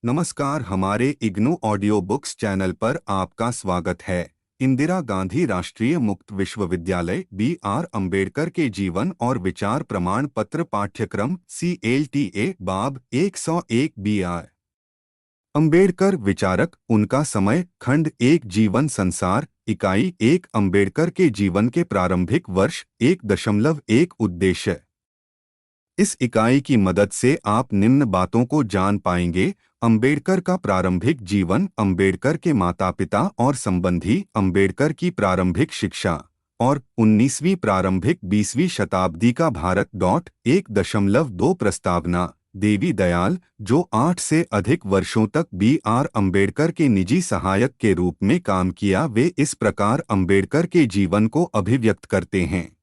नमस्कार, हमारे IGNOU audio books channel पर आपका स्वागत है। इंदिरा गांधी राष्ट्रीय मुक्त विश्वविद्यालय बी.आर. अंबेडकर के जीवन और विचार प्रमाण पत्र पाठ्यक्रम CLTA बाब 101 बी.आर. अंबेडकर विचारक, उनका समय, खंड 1 जीवन संसार, इकाई 1 अंबेडकर के जीवन के प्रारंभिक वर्ष 1.1 उद्देश्य। इस इकाई की मदद से आप निम्न बातों को जान पाएंगे। अंबेडकर का प्रारंभिक जीवन, अंबेडकर के माता पिता और संबंधी, अंबेडकर की प्रारंभिक शिक्षा और 19वीं प्रारंभिक 20वीं शताब्दी का भारत। 1.2 प्रस्तावना। देवी दयाल, जो 8 से अधिक वर्षों तक बी.आर. अंबेडकर के निजी सहायक के रूप में काम किया, वे इस प्रकार अंबेडकर के जीवन को अभिव्यक्त करते हैं।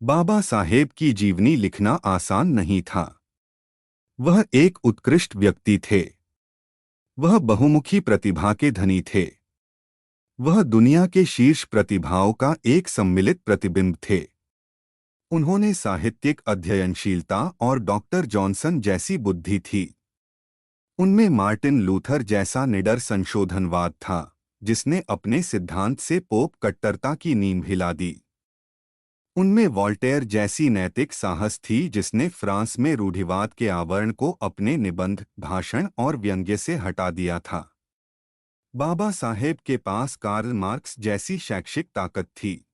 बाबा साहेब की जीवनी लिखना आसान नहीं था। वह एक उत्कृष्ट व्यक्ति थे। वह बहुमुखी प्रतिभा के धनी थे। वह दुनिया के शीर्ष प्रतिभाओं का एक सम्मिलित प्रतिबिंब थे। उन्होंने साहित्यिक अध्ययनशीलता और डॉक्टर जॉनसन जैसी बुद्धि थी। उनमें मार्टिन लूथर जैसा निडर संशोधनवाद था, जिसने अपने सिद्धांत से पोप कट्टरता की नींव हिला दी। उनमें वॉल्टेयर जैसी नैतिक साहस थी, जिसने फ्रांस में रूढ़िवाद के आवरण को अपने निबंध, भाषण और व्यंग्य से हटा दिया था। बाबा साहेब के पास कार्ल मार्क्स जैसी शैक्षिक ताकत थी।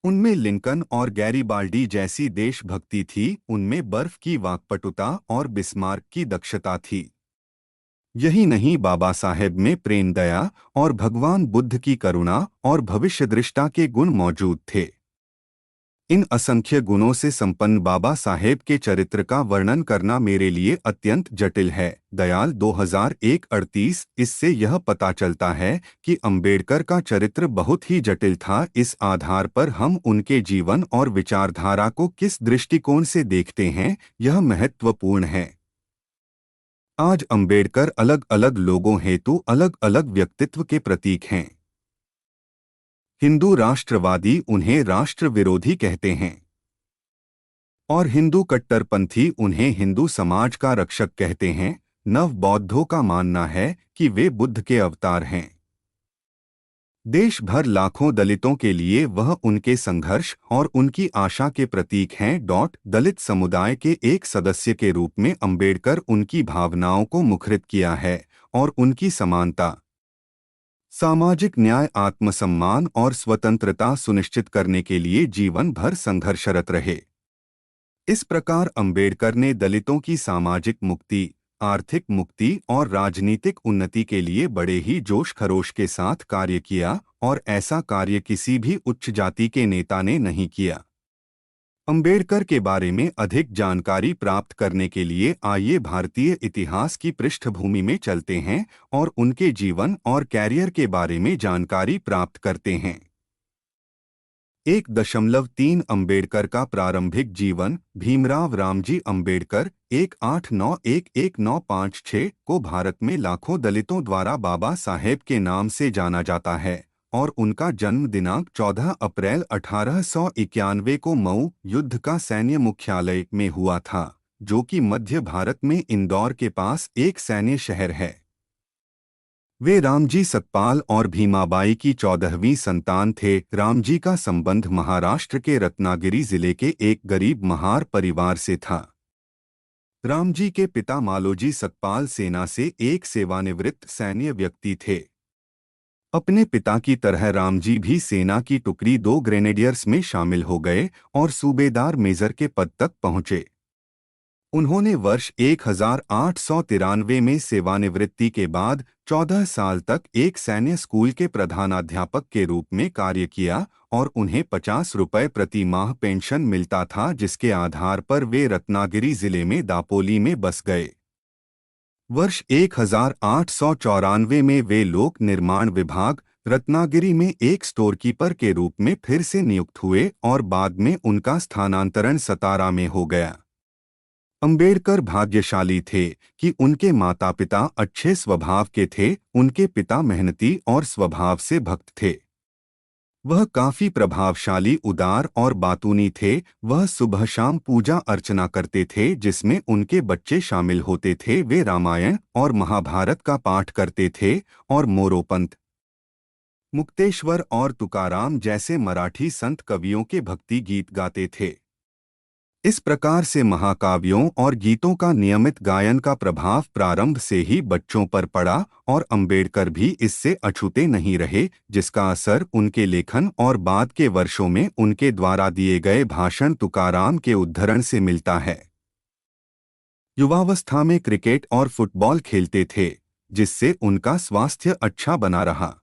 उनमें लिंकन और गैरीबाल्डी जैसी देशभक्ति थी। उनमें बर्फ की वाक्पटुता और बिस्मार्क की दक्षता थी। यही नहीं, बाबा साहेब में प्रेम, दया और भगवान बुद्ध की करुणा और भविष्यदृष्टा के गुण मौजूद थे। इन असंख्य गुणों से संपन्न बाबा साहेब के चरित्र का वर्णन करना मेरे लिए अत्यंत जटिल है। दयाल 2001 38। इससे यह पता चलता है कि अंबेडकर का चरित्र बहुत ही जटिल था। इस आधार पर हम उनके जीवन और विचारधारा को किस दृष्टिकोण से देखते हैं, यह महत्वपूर्ण है। आज अंबेडकर अलग अलग लोगों हेतु अलग अलग व्यक्तित्व के प्रतीक हैं। हिंदू राष्ट्रवादी उन्हें राष्ट्र विरोधी कहते हैं और हिंदू कट्टरपंथी उन्हें हिंदू समाज का रक्षक कहते हैं। नव बौद्धों का मानना है कि वे बुद्ध के अवतार हैं। देश भर लाखों दलितों के लिए वह उनके संघर्ष और उनकी आशा के प्रतीक हैं। दलित समुदाय के एक सदस्य के रूप में अंबेडकर उनकी भावनाओं को मुखरित किया है और उनकी समानता, सामाजिक न्याय, आत्मसम्मान और स्वतंत्रता सुनिश्चित करने के लिए जीवन भर संघर्षरत रहे। इस प्रकार अंबेडकर ने दलितों की सामाजिक मुक्ति, आर्थिक मुक्ति और राजनीतिक उन्नति के लिए बड़े ही जोश खरोश के साथ कार्य किया, और ऐसा कार्य किसी भी उच्च जाति के नेता ने नहीं किया। अंबेडकर के बारे में अधिक जानकारी प्राप्त करने के लिए आइए भारतीय इतिहास की पृष्ठभूमि में चलते हैं और उनके जीवन और कैरियर के बारे में जानकारी प्राप्त करते हैं। 1.3 अंबेडकर का प्रारंभिक जीवन। भीमराव रामजी अंबेडकर 1891-1956 को भारत में लाखों दलितों द्वारा बाबा साहेब के नाम से जाना जाता है और उनका जन्म दिनांक 14 अप्रैल 1891 को मऊ युद्ध का सैन्य मुख्यालय में हुआ था, जो कि मध्य भारत में इंदौर के पास एक सैन्य शहर है। वे रामजी सतपाल और भीमाबाई की 14वीं संतान थे। रामजी का संबंध महाराष्ट्र के रत्नागिरी जिले के एक गरीब महार परिवार से था। रामजी के पिता मालोजी सतपाल सेना से एक सेवानिवृत्त सैन्य व्यक्ति थे। अपने पिता की तरह रामजी भी सेना की टुकड़ी 2 ग्रेनेडियर्स में शामिल हो गए और सूबेदार मेजर के पद तक पहुंचे। उन्होंने वर्ष 1893 में सेवानिवृत्ति के बाद 14 साल तक एक सैन्य स्कूल के प्रधानाध्यापक के रूप में कार्य किया और उन्हें 50 रुपये प्रति माह पेंशन मिलता था, जिसके आधार पर वे रत्नागिरी जिले में दापोली में बस गए। वर्ष 1894 में वे लोक निर्माण विभाग, रत्नागिरी में एक स्टोरकीपर के रूप में फिर से नियुक्त हुए और बाद में उनका स्थानांतरण सतारा में हो गया। अंबेडकर भाग्यशाली थे कि उनके माता पिता अच्छे स्वभाव के थे। उनके पिता मेहनती और स्वभाव से भक्त थे। वह काफी प्रभावशाली, उदार और बातूनी थे। वह सुबह शाम पूजा अर्चना करते थे जिसमें उनके बच्चे शामिल होते थे। वे रामायण और महाभारत का पाठ करते थे और मोरोपंत, मुक्तेश्वर और तुकाराम जैसे मराठी संत कवियों के भक्ति गीत गाते थे। इस प्रकार से महाकाव्यों और गीतों का नियमित गायन का प्रभाव प्रारंभ से ही बच्चों पर पड़ा और अंबेडकर भी इससे अछूते नहीं रहे, जिसका असर उनके लेखन और बाद के वर्षों में उनके द्वारा दिए गए भाषण तुकाराम के उद्धरण से मिलता है। युवावस्था में क्रिकेट और फुटबॉल खेलते थे, जिससे उनका स्वास्थ्य अच्छा बना रहा।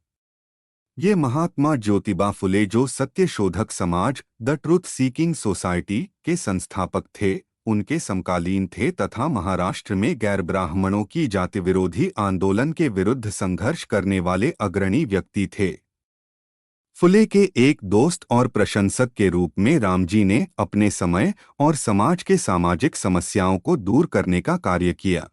ये महात्मा ज्योतिबा फुले, जो सत्य शोधक समाज द ट्रुथ सीकिंग सोसाइटी के संस्थापक थे, उनके समकालीन थे तथा महाराष्ट्र में गैर ब्राह्मणों की जाति विरोधी आंदोलन के विरुद्ध संघर्ष करने वाले अग्रणी व्यक्ति थे। फुले के एक दोस्त और प्रशंसक के रूप में रामजी ने अपने समय और समाज के सामाजिक समस्याओं को दूर करने का कार्य किया।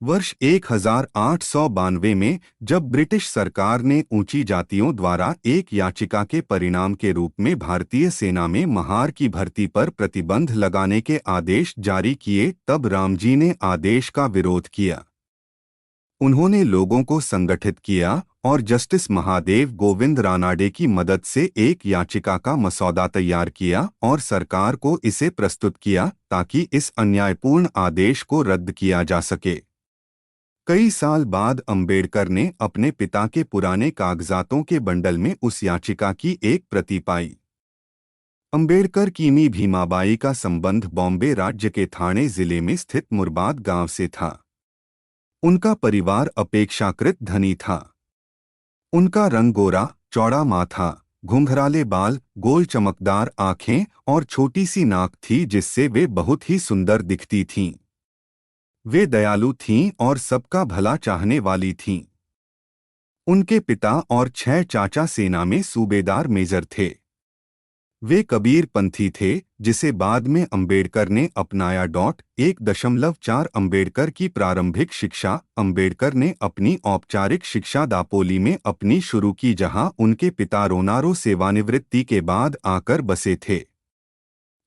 वर्ष 1892 में जब ब्रिटिश सरकार ने ऊंची जातियों द्वारा एक याचिका के परिणाम के रूप में भारतीय सेना में महार की भर्ती पर प्रतिबंध लगाने के आदेश जारी किए, तब रामजी ने आदेश का विरोध किया। उन्होंने लोगों को संगठित किया और जस्टिस महादेव गोविंद रानाडे की मदद से एक याचिका का मसौदा तैयार किया और सरकार को इसे प्रस्तुत किया ताकि इस अन्यायपूर्ण आदेश को रद्द किया जा सके। कई साल बाद अंबेडकर ने अपने पिता के पुराने कागजातों के बंडल में उस याचिका की एक प्रति पाई। अंबेडकर की भीमाबाई का संबंध बॉम्बे राज्य के ठाणे जिले में स्थित मुरबाद गांव से था। उनका परिवार अपेक्षाकृत धनी था। उनका रंग गोरा, चौड़ा माथा, घुंघराले बाल, गोल चमकदार आंखें और छोटी सी नाक थी जिससे वे बहुत ही सुंदर दिखती थीं। वे दयालु थीं और सबका भला चाहने वाली थीं। उनके पिता और 6 चाचा सेना में सूबेदार मेजर थे। वे कबीर पंथी थे, जिसे बाद में अंबेडकर ने अपनाया। 1.4 अंबेडकर की प्रारंभिक शिक्षा। अंबेडकर ने अपनी औपचारिक शिक्षा दापोली में अपनी शुरू की, जहां उनके पिता रोनारो सेवानिवृत्ति के बाद आकर बसे थे।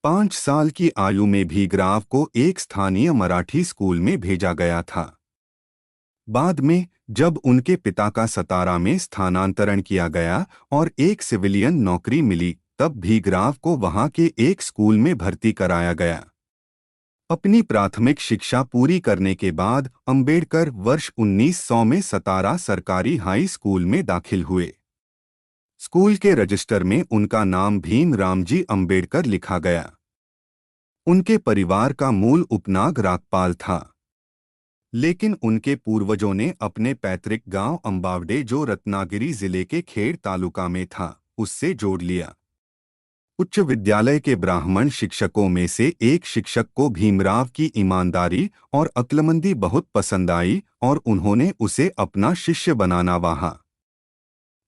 5 साल की आयु में भीमराव को एक स्थानीय मराठी स्कूल में भेजा गया था। बाद में जब उनके पिता का सतारा में स्थानांतरण किया गया और एक सिविलियन नौकरी मिली, तब भीमराव को वहां के एक स्कूल में भर्ती कराया गया। अपनी प्राथमिक शिक्षा पूरी करने के बाद अंबेडकर वर्ष 1900 में सतारा सरकारी हाई स्कूल में दाखिल हुए। स्कूल के रजिस्टर में उनका नाम भीम रामजी अंबेडकर लिखा गया। उनके परिवार का मूल उपनाम रागपाल था, लेकिन उनके पूर्वजों ने अपने पैतृक गांव अंबावडे, जो रत्नागिरी जिले के खेड़ तालुका में था, उससे जोड़ लिया। उच्च विद्यालय के ब्राह्मण शिक्षकों में से एक शिक्षक को भीमराव की ईमानदारी और अक्लमंदी बहुत पसंद आई और उन्होंने उसे अपना शिष्य बनाना चाहा।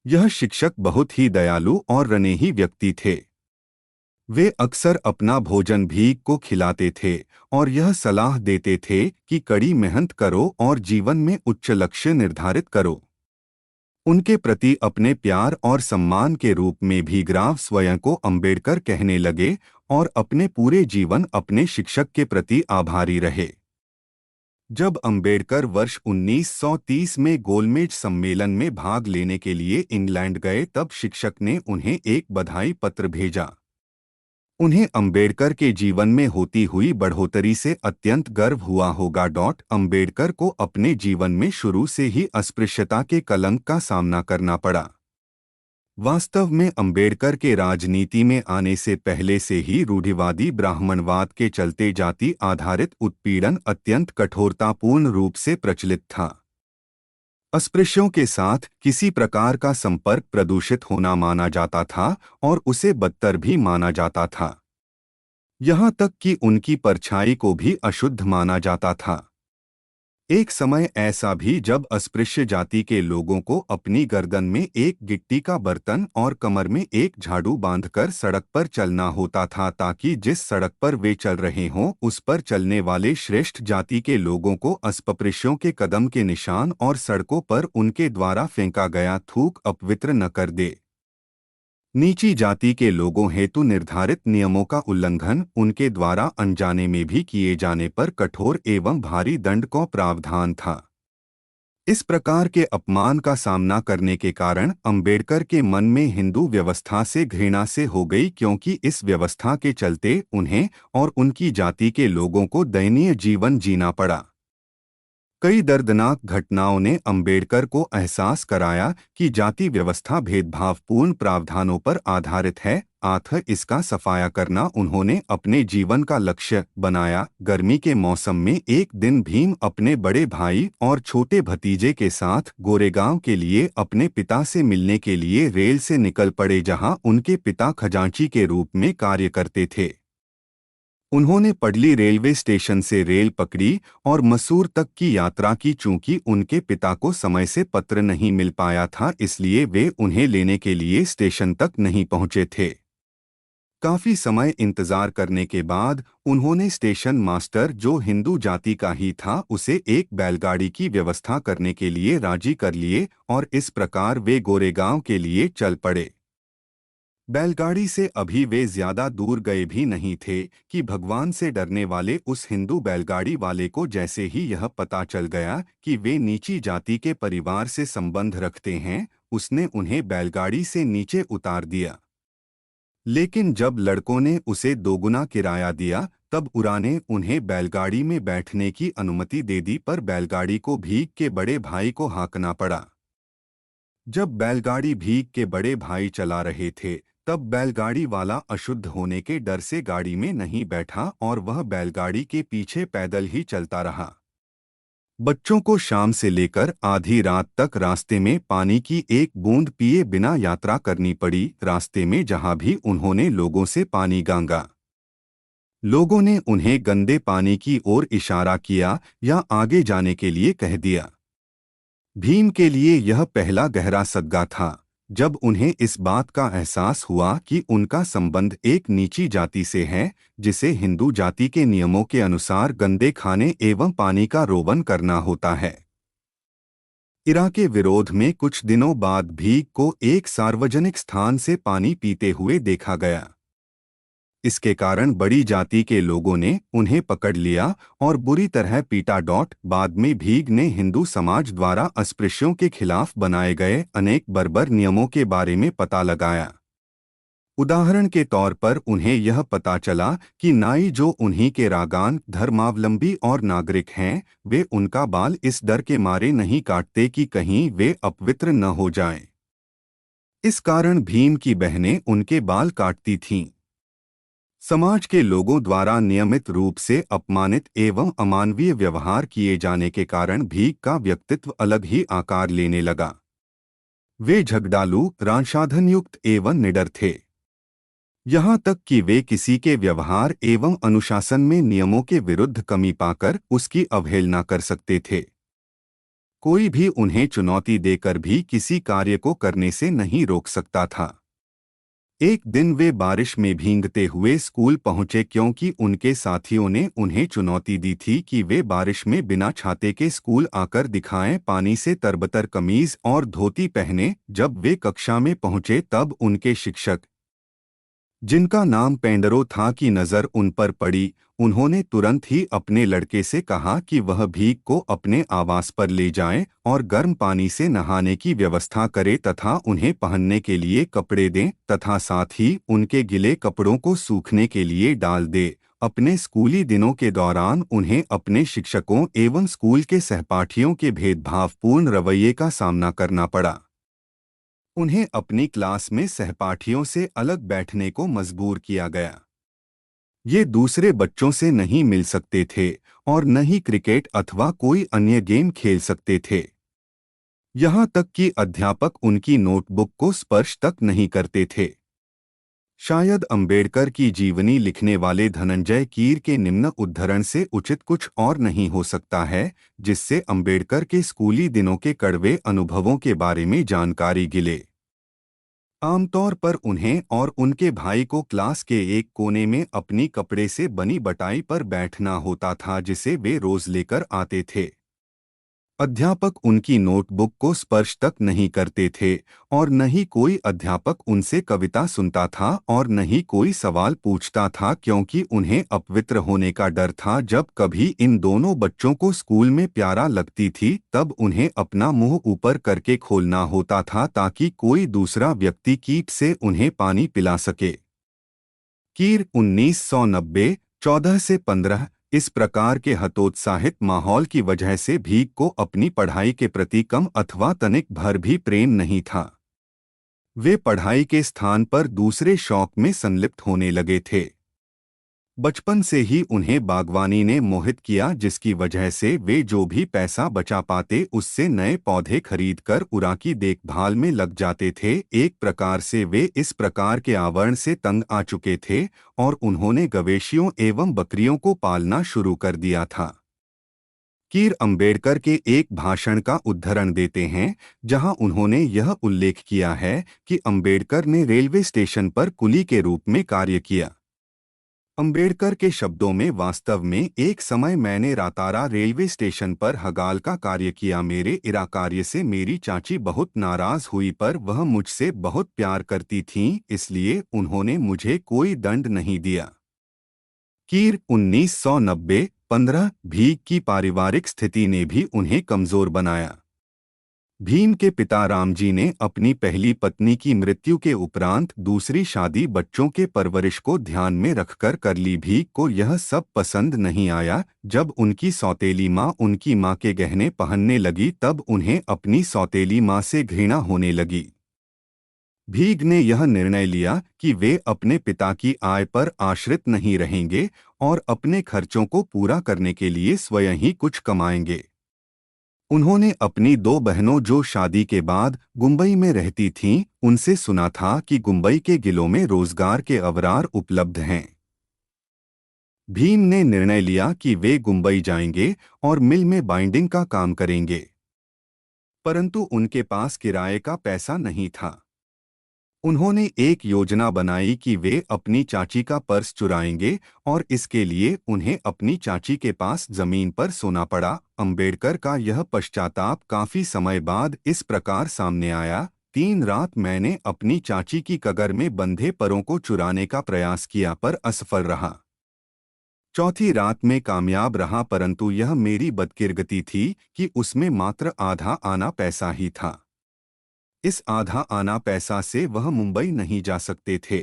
यह शिक्षक बहुत ही दयालु और रनेही व्यक्ति थे। वे अक्सर अपना भोजन भीख को खिलाते थे और यह सलाह देते थे कि कड़ी मेहनत करो और जीवन में उच्च लक्ष्य निर्धारित करो। उनके प्रति अपने प्यार और सम्मान के रूप में भीमराव स्वयं को अंबेडकर कहने लगे और अपने पूरे जीवन अपने शिक्षक के प्रति आभारी रहे। जब अंबेडकर वर्ष 1930 में गोलमेज सम्मेलन में भाग लेने के लिए इंग्लैंड गए, तब शिक्षक ने उन्हें एक बधाई पत्र भेजा। उन्हें अंबेडकर के जीवन में होती हुई बढ़ोतरी से अत्यंत गर्व हुआ होगा। अंबेडकर को अपने जीवन में शुरू से ही अस्पृश्यता के कलंक का सामना करना पड़ा। वास्तव में अंबेडकर के राजनीति में आने से पहले से ही रूढ़िवादी ब्राह्मणवाद के चलते जाति आधारित उत्पीड़न अत्यंत कठोरतापूर्ण रूप से प्रचलित था। अस्पृश्यों के साथ किसी प्रकार का संपर्क प्रदूषित होना माना जाता था और उसे बदतर भी माना जाता था। यहाँ तक कि उनकी परछाई को भी अशुद्ध माना जाता था। एक समय ऐसा भी जब अस्पृश्य जाति के लोगों को अपनी गर्दन में एक गिट्टी का बर्तन और कमर में एक झाड़ू बांधकर सड़क पर चलना होता था, ताकि जिस सड़क पर वे चल रहे हों उस पर चलने वाले श्रेष्ठ जाति के लोगों को अस्पृश्यों के कदम के निशान और सड़कों पर उनके द्वारा फेंका गया थूक अपवित्र न कर दे। नीची जाति के लोगों हेतु निर्धारित नियमों का उल्लंघन उनके द्वारा अनजाने में भी किए जाने पर कठोर एवं भारी दंड का प्रावधान था। इस प्रकार के अपमान का सामना करने के कारण अंबेडकर के मन में हिंदू व्यवस्था से घृणा से हो गई, क्योंकि इस व्यवस्था के चलते उन्हें और उनकी जाति के लोगों को दयनीय जीवन जीना पड़ा। कई दर्दनाक घटनाओं ने अंबेडकर को एहसास कराया कि जाति व्यवस्था भेदभावपूर्ण प्रावधानों पर आधारित है। इसका सफाया करना उन्होंने अपने जीवन का लक्ष्य बनाया। गर्मी के मौसम में एक दिन भीम अपने बड़े भाई और छोटे भतीजे के साथ गोरेगांव के लिए अपने पिता से मिलने के लिए रेल से निकल पड़े, जहां उनके पिता खजांची के रूप में कार्य करते थे। उन्होंने पडली रेलवे स्टेशन से रेल पकड़ी और मसूर तक की यात्रा की। चूंकि उनके पिता को समय से पत्र नहीं मिल पाया था, इसलिए वे उन्हें लेने के लिए स्टेशन तक नहीं पहुंचे थे। काफी समय इंतजार करने के बाद उन्होंने स्टेशन मास्टर, जो हिंदू जाति का ही था, उसे एक बैलगाड़ी की व्यवस्था करने के लिए राजी कर लिए और इस प्रकार वे गोरेगांव के लिए चल पड़े। बैलगाड़ी से अभी वे ज्यादा दूर गए भी नहीं थे कि भगवान से डरने वाले उस हिंदू बैलगाड़ी वाले को जैसे ही यह पता चल गया कि वे नीची जाति के परिवार से संबंध रखते हैं, उसने उन्हें बैलगाड़ी से नीचे उतार दिया। लेकिन जब लड़कों ने उसे दोगुना किराया दिया, तब उराने उन्हें बैलगाड़ी में बैठने की अनुमति दे दी, पर बैलगाड़ी को भीख के बड़े भाई को हाँकना पड़ा। जब बैलगाड़ी भीख के बड़े भाई चला रहे थे, तब बैलगाड़ी वाला अशुद्ध होने के डर से गाड़ी में नहीं बैठा और वह बैलगाड़ी के पीछे पैदल ही चलता रहा। बच्चों को शाम से लेकर आधी रात तक रास्ते में पानी की एक बूंद पिए बिना यात्रा करनी पड़ी। रास्ते में जहां भी उन्होंने लोगों से पानी मांगा, लोगों ने उन्हें गंदे पानी की ओर इशारा किया या आगे जाने के लिए कह दिया। भीम के लिए यह पहला गहरा सदमा था जब उन्हें इस बात का एहसास हुआ कि उनका संबंध एक नीची जाति से है, जिसे हिंदू जाति के नियमों के अनुसार गंदे खाने एवं पानी का रोवन करना होता है। इरा के विरोध में कुछ दिनों बाद भीम को एक सार्वजनिक स्थान से पानी पीते हुए देखा गया। इसके कारण बड़ी जाति के लोगों ने उन्हें पकड़ लिया और बुरी तरह पीटा। बाद में भीम ने हिंदू समाज द्वारा अस्पृश्यों के खिलाफ बनाए गए अनेक बर्बर नियमों के बारे में पता लगाया। उदाहरण के तौर पर उन्हें यह पता चला कि नाई, जो उन्हीं के रागान, धर्मावलंबी और नागरिक हैं, वे उनका बाल इस डर के मारे नहीं काटते कि कहीं वे अपवित्र न हो जाएं। इस कारण भीम की बहनें उनके बाल काटती थीं। समाज के लोगों द्वारा नियमित रूप से अपमानित एवं अमानवीय व्यवहार किए जाने के कारण भीम का व्यक्तित्व अलग ही आकार लेने लगा। वे झगड़ालू, रांशाधनयुक्त एवं निडर थे। यहाँ तक कि वे किसी के व्यवहार एवं अनुशासन में नियमों के विरुद्ध कमी पाकर उसकी अवहेलना कर सकते थे। कोई भी उन्हें चुनौती देकर भी किसी कार्य को करने से नहीं रोक सकता था। एक दिन वे बारिश में भीगते हुए स्कूल पहुंचे, क्योंकि उनके साथियों ने उन्हें चुनौती दी थी कि वे बारिश में बिना छाते के स्कूल आकर दिखाएं। पानी से तरबतर कमीज और धोती पहने जब वे कक्षा में पहुंचे, तब उनके शिक्षक, जिनका नाम पेंडरो था, की नज़र उन पर पड़ी। उन्होंने तुरंत ही अपने लड़के से कहा कि वह भीम को अपने आवास पर ले जाएं और गर्म पानी से नहाने की व्यवस्था करे तथा उन्हें पहनने के लिए कपड़े दें तथा साथ ही उनके गिले कपड़ों को सूखने के लिए डाल दे। अपने स्कूली दिनों के दौरान उन्हें अपने शिक्षकों एवं स्कूल के सहपाठियों के भेदभावपूर्ण रवैये का सामना करना पड़ा। उन्हें अपनी क्लास में सहपाठियों से अलग बैठने को मजबूर किया गया। ये दूसरे बच्चों से नहीं मिल सकते थे और न ही क्रिकेट अथवा कोई अन्य गेम खेल सकते थे। यहाँ तक कि अध्यापक उनकी नोटबुक को स्पर्श तक नहीं करते थे। शायद अंबेडकर की जीवनी लिखने वाले धनंजय कीर के निम्न उद्धरण से उचित कुछ और नहीं हो सकता है, जिससे अंबेडकर के स्कूली दिनों के कड़वे अनुभवों के बारे में जानकारी गिले। आमतौर पर उन्हें और उनके भाई को क्लास के एक कोने में अपनी कपड़े से बनी बटाई पर बैठना होता था, जिसे वे रोज लेकर आते थे। अध्यापक उनकी नोटबुक को स्पर्श तक नहीं करते थे और न ही कोई अध्यापक उनसे कविता सुनता था और न ही कोई सवाल पूछता था, क्योंकि उन्हें अपवित्र होने का डर था। जब कभी इन दोनों बच्चों को स्कूल में प्यारा लगती थी तब उन्हें अपना मुंह ऊपर करके खोलना होता था ताकि कोई दूसरा व्यक्ति कीट से उन्हें पानी पिला सके। कीर 1990 14 से 15। इस प्रकार के हतोत्साहित माहौल की वजह से भीग को अपनी पढ़ाई के प्रति कम अथवा तनिक भर भी प्रेम नहीं था। वे पढ़ाई के स्थान पर दूसरे शौक में संलिप्त होने लगे थे। बचपन से ही उन्हें बागवानी ने मोहित किया, जिसकी वजह से वे जो भी पैसा बचा पाते उससे नए पौधे खरीदकर उरा की देखभाल में लग जाते थे। एक प्रकार से वे इस प्रकार के आवरण से तंग आ चुके थे और उन्होंने गवेशियों एवं बकरियों को पालना शुरू कर दिया था। कीर अंबेडकर के एक भाषण का उद्धरण देते हैं जहां उन्होंने यह उल्लेख किया है कि अंबेडकर ने रेलवे स्टेशन पर कुली के रूप में कार्य किया। अंबेडकर के शब्दों में, वास्तव में एक समय मैंने रातारा रेलवे स्टेशन पर हगाल का कार्य किया। मेरे इरा कार्य से मेरी चाची बहुत नाराज हुई, पर वह मुझसे बहुत प्यार करती थीं, इसलिए उन्होंने मुझे कोई दंड नहीं दिया। कीर 1990 15। भीग की पारिवारिक स्थिति ने भी उन्हें कमजोर बनाया। भीम के पिता रामजी ने अपनी पहली पत्नी की मृत्यु के उपरांत दूसरी शादी बच्चों के परवरिश को ध्यान में रखकर कर ली। भीम को यह सब पसंद नहीं आया। जब उनकी सौतेली माँ उनकी माँ के गहने पहनने लगी तब उन्हें अपनी सौतेली माँ से घृणा होने लगी। भीग ने यह निर्णय लिया कि वे अपने पिता की आय पर आश्रित नहीं रहेंगे और अपने खर्चों को पूरा करने के लिए स्वयं ही कुछ कमाएंगे। उन्होंने अपनी दो बहनों जो शादी के बाद मुंबई में रहती थीं, उनसे सुना था कि मुंबई के जिलों में रोजगार के अवसर उपलब्ध हैं। भीम ने निर्णय लिया कि वे मुंबई जाएंगे और मिल में बाइंडिंग का काम करेंगे, परंतु उनके पास किराए का पैसा नहीं था। उन्होंने एक योजना बनाई कि वे अपनी चाची का पर्स चुराएंगे और इसके लिए उन्हें अपनी चाची के पास जमीन पर सोना पड़ा। अंबेडकर का यह पश्चाताप काफी समय बाद इस प्रकार सामने आया। 3 रात मैंने अपनी चाची की कगर में बंधे परों को चुराने का प्रयास किया पर असफल रहा। चौथी रात में कामयाब रहा, परंतु यह मेरी बदकिस्मती थी कि उसमें मात्र आधा आना पैसा ही था। इस आधा आना पैसा से वह मुंबई नहीं जा सकते थे।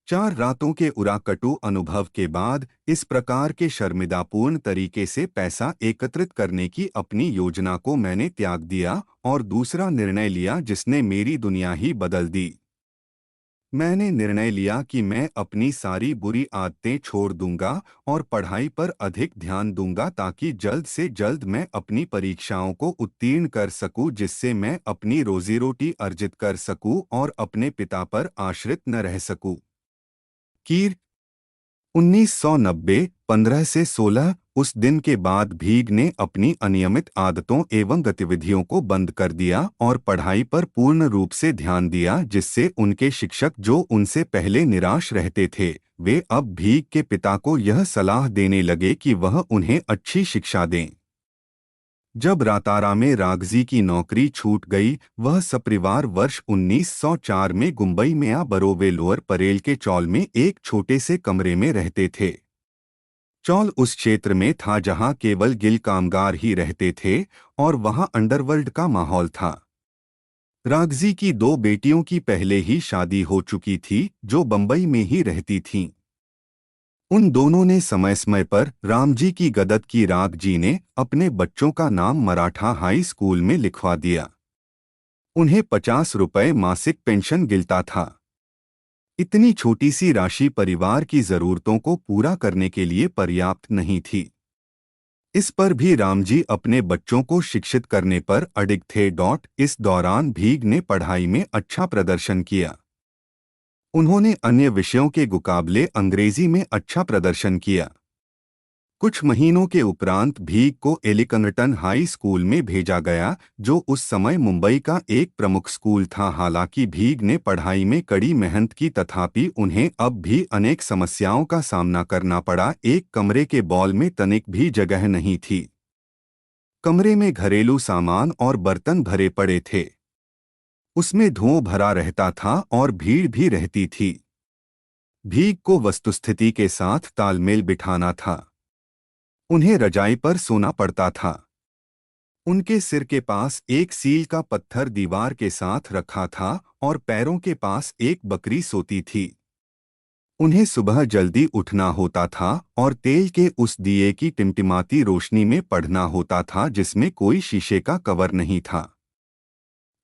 4 रातों के उराकटु अनुभव के बाद इस प्रकार के शर्मिंदापूर्ण तरीके से पैसा एकत्रित करने की अपनी योजना को मैंने त्याग दिया और दूसरा निर्णय लिया जिसने मेरी दुनिया ही बदल दी। मैंने निर्णय लिया कि मैं अपनी सारी बुरी आदतें छोड़ दूंगा और पढ़ाई पर अधिक ध्यान दूंगा ताकि जल्द से जल्द मैं अपनी परीक्षाओं को उत्तीर्ण कर सकूं, जिससे मैं अपनी रोजी रोटी अर्जित कर सकूं और अपने पिता पर आश्रित न रह सकूं। कीर 1990 15 से 16। उस दिन के बाद भीग ने अपनी अनियमित आदतों एवं गतिविधियों को बंद कर दिया और पढ़ाई पर पूर्ण रूप से ध्यान दिया, जिससे उनके शिक्षक जो उनसे पहले निराश रहते थे, वे अब भीग के पिता को यह सलाह देने लगे कि वह उन्हें अच्छी शिक्षा दें। जब रातारा में रागजी की नौकरी छूट गई, वह सपरिवार वर्ष 1904 में मुंबई में बरोवे लोअर परेल के चौल में एक छोटे से कमरे में रहते थे। चौल उस क्षेत्र में था जहां केवल गिल कामगार ही रहते थे और वहां अंडरवर्ल्ड का माहौल था। रागजी की 2 बेटियों की पहले ही शादी हो चुकी थी जो बंबई में ही रहती थीं। उन दोनों ने समय समय पर रामजी की गदद की। रागजी ने अपने बच्चों का नाम मराठा हाई स्कूल में लिखवा दिया। उन्हें 50 रुपये मासिक पेंशन गिलता था। इतनी छोटी सी राशि परिवार की जरूरतों को पूरा करने के लिए पर्याप्त नहीं थी। इस पर भी रामजी अपने बच्चों को शिक्षित करने पर अडिग थे। इस दौरान भीग ने पढ़ाई में अच्छा प्रदर्शन किया। उन्होंने अन्य विषयों के मुकाबले अंग्रेजी में अच्छा प्रदर्शन किया। कुछ महीनों के उपरांत भीग को एलिकंगटन हाई स्कूल में भेजा गया, जो उस समय मुंबई का एक प्रमुख स्कूल था। हालांकि भीग ने पढ़ाई में कड़ी मेहनत की, तथापि उन्हें अब भी अनेक समस्याओं का सामना करना पड़ा। एक कमरे के बॉल में तनिक भी जगह नहीं थी। कमरे में घरेलू सामान और बर्तन भरे पड़े थे। उसमें धुआं भरा रहता था और भीड़ भी रहती थी। भीग को वस्तुस्थिति के साथ तालमेल बिठाना था। उन्हें रजाई पर सोना पड़ता था। उनके सिर के पास एक सील का पत्थर दीवार के साथ रखा था और पैरों के पास एक बकरी सोती थी। उन्हें सुबह जल्दी उठना होता था और तेल के उस दिए की टिमटिमाती रोशनी में पढ़ना होता था जिसमें कोई शीशे का कवर नहीं था।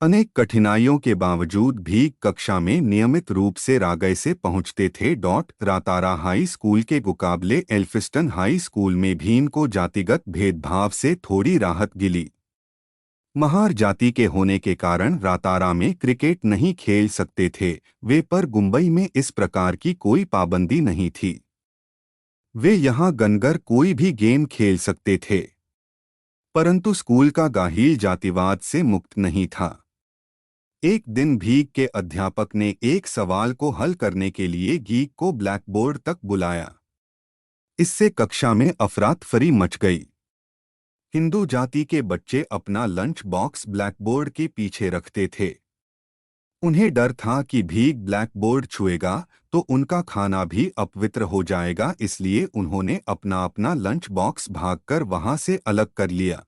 अनेक कठिनाइयों के बावजूद भी कक्षा में नियमित रूप से रागय से पहुंचते थे। रातारा हाई स्कूल के मुकाबले एल्फिस्टन हाई स्कूल में भी इनको जातिगत भेदभाव से थोड़ी राहत मिली। महार जाति के होने के कारण रातारा में क्रिकेट नहीं खेल सकते थे वे, पर मुंबई में इस प्रकार की कोई पाबंदी नहीं थी। वे यहाँ गनगर कोई भी गेम खेल सकते थे। परंतु स्कूल का गाहील जातिवाद से मुक्त नहीं था। एक दिन भीग के अध्यापक ने एक सवाल को हल करने के लिए गीक को ब्लैकबोर्ड तक बुलाया। इससे कक्षा में अफरातफरी मच गई। हिंदू जाति के बच्चे अपना लंच बॉक्स ब्लैकबोर्ड के पीछे रखते थे। उन्हें डर था कि भीग ब्लैकबोर्ड छुएगा तो उनका खाना भी अपवित्र हो जाएगा, इसलिए उन्होंने अपना अपना लंच बॉक्स भागकर वहां से अलग कर लिया।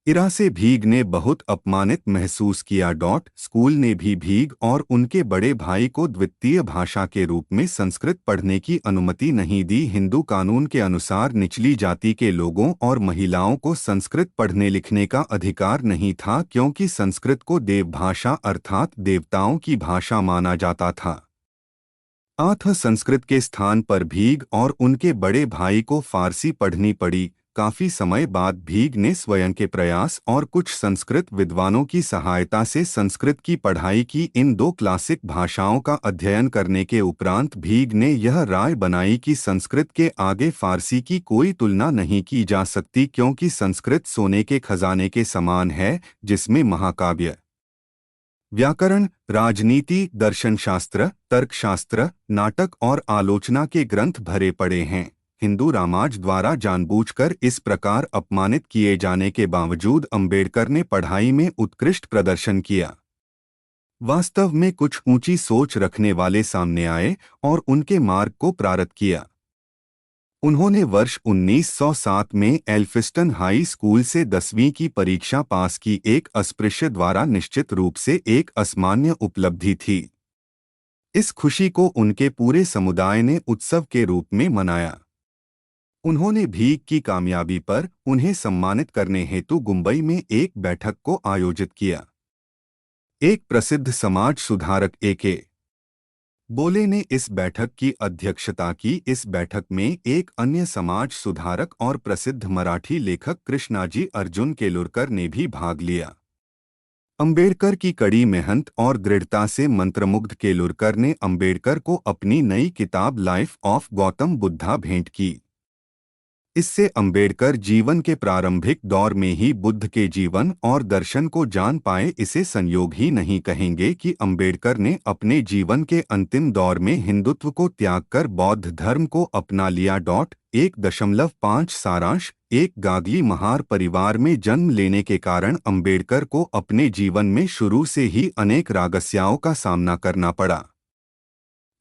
इरा से भीग ने बहुत अपमानित महसूस किया। स्कूल ने भी भीग और उनके बड़े भाई को द्वितीय भाषा के रूप में संस्कृत पढ़ने की अनुमति नहीं दी। हिंदू कानून के अनुसार निचली जाति के लोगों और महिलाओं को संस्कृत पढ़ने लिखने का अधिकार नहीं था, क्योंकि संस्कृत को देवभाषा अर्थात देवताओं की भाषा माना जाता था। संस्कृत के स्थान पर भीग और उनके बड़े भाई को फारसी पढ़नी पड़ी। काफी समय बाद भीग ने स्वयं के प्रयास और कुछ संस्कृत विद्वानों की सहायता से संस्कृत की पढ़ाई की। इन दो क्लासिक भाषाओं का अध्ययन करने के उपरांत भीग ने यह राय बनाई कि संस्कृत के आगे फारसी की कोई तुलना नहीं की जा सकती, क्योंकि संस्कृत सोने के खजाने के समान है जिसमें महाकाव्य, व्याकरण, राजनीति, दर्शनशास्त्र, तर्कशास्त्र, नाटक और आलोचना के ग्रंथ भरे पड़े हैं। हिंदू रामाज द्वारा जानबूझकर इस प्रकार अपमानित किए जाने के बावजूद अंबेडकर ने पढ़ाई में उत्कृष्ट प्रदर्शन किया। वास्तव में कुछ ऊंची सोच रखने वाले सामने आए और उनके मार्ग को प्रारत किया। उन्होंने वर्ष 1907 में एल्फिस्टन हाई स्कूल से 10वीं की परीक्षा पास की। एक अस्पृश्य द्वारा निश्चित रूप से एक असामान्य उपलब्धि थी। इस खुशी को उनके पूरे समुदाय ने उत्सव के रूप में मनाया। उन्होंने भीग की कामयाबी पर उन्हें सम्मानित करने हेतु मुंबई में एक बैठक को आयोजित किया। एक प्रसिद्ध समाज सुधारक ए.के. बोले ने इस बैठक की अध्यक्षता की। इस बैठक में एक अन्य समाज सुधारक और प्रसिद्ध मराठी लेखक कृष्णाजी अर्जुन केलुरकर ने भी भाग लिया। अंबेडकर की कड़ी मेहनत और दृढ़ता से मंत्रमुग्ध केलुरकर ने अंबेडकर को अपनी नई किताब लाइफ ऑफ गौतम बुद्धा भेंट की। इससे अंबेडकर जीवन के प्रारंभिक दौर में ही बुद्ध के जीवन और दर्शन को जान पाए। इसे संयोग ही नहीं कहेंगे कि अंबेडकर ने अपने जीवन के अंतिम दौर में हिंदुत्व को त्याग कर बौद्ध धर्म को अपना लिया। 1.5 सारांश। एक गागली महार परिवार में जन्म लेने के कारण अंबेडकर को अपने जीवन में शुरू से ही अनेक रागस्याओं का सामना करना पड़ा।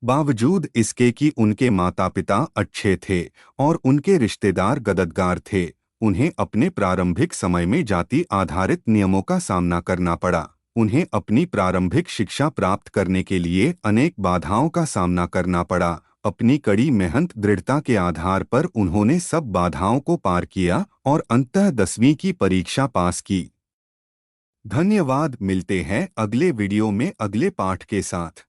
बावजूद इसके कि उनके माता पिता अच्छे थे और उनके रिश्तेदार गददगार थे, उन्हें अपने प्रारंभिक समय में जाति आधारित नियमों का सामना करना पड़ा। उन्हें अपनी प्रारंभिक शिक्षा प्राप्त करने के लिए अनेक बाधाओं का सामना करना पड़ा। अपनी कड़ी मेहनत दृढ़ता के आधार पर उन्होंने सब बाधाओं को पार किया और अंततः 10वीं की परीक्षा पास की। धन्यवाद। मिलते हैं अगले वीडियो में अगले पाठ के साथ।